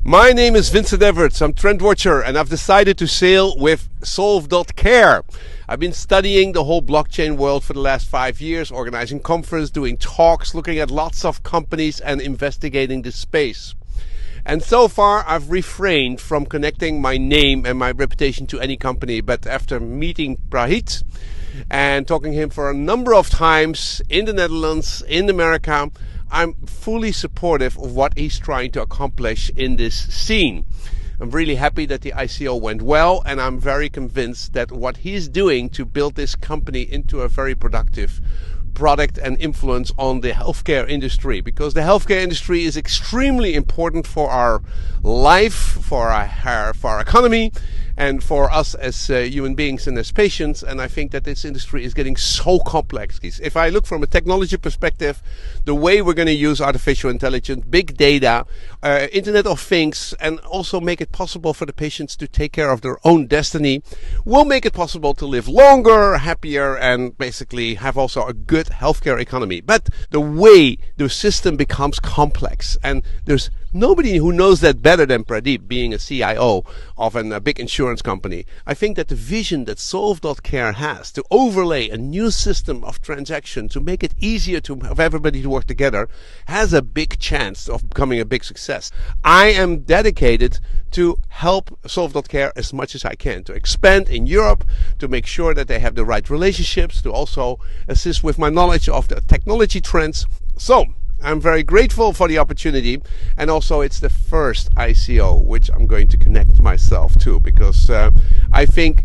My name is Vincent Everts. I'm trend watcher and I've decided to sail with Solve.Care. I've been studying the whole blockchain world for the last 5 years, organizing conferences, doing talks, looking at lots of companies and investigating this space. And so far I've refrained from connecting my name and my reputation to any company, but after meeting Pradeep and talking to him for a number of times in the Netherlands, in America, I'm fully supportive of what he's trying to accomplish in this scene. I'm really happy that the ICO went well, and I'm very convinced that what he's doing to build this company into a very productive product and influence on the healthcare industry, because the healthcare industry is extremely important for our life, for our economy, and for us as human beings and as patients. And I think that this industry is getting so complex. If I look from a technology perspective, the way we're going to use artificial intelligence, big data, Internet of Things, and also make it possible for the patients to take care of their own destiny, will make it possible to live longer, happier, and basically have also a good healthcare economy. But the way the system becomes complex, and there's nobody who knows that better than Pradeep, being a CIO of a big insurance company. I think that the vision that Solve.Care has to overlay a new system of transaction to make it easier to have everybody to work together has a big chance of becoming a big success. I am dedicated to help Solve.Care as much as I can, to expand in Europe, to make sure that they have the right relationships, to also assist with my knowledge of the technology trends. So I'm very grateful for the opportunity, and also it's the first ICO which I'm going to connect myself to, because I think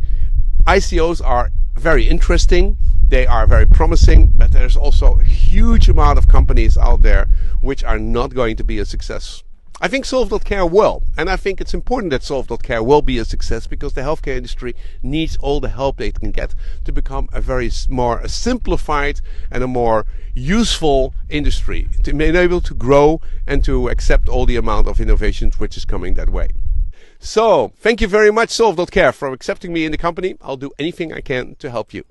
ICOs are very interesting, they are very promising, but there's also a huge amount of companies out there which are not going to be a success. I think Solve.Care will, and I think it's important that Solve.Care will be a success, because the healthcare industry needs all the help they can get to become a very more simplified and a more useful industry, to be able to grow and to accept all the amount of innovations which is coming that way. So, thank you very much, Solve.Care, for accepting me in the company. I'll do anything I can to help you.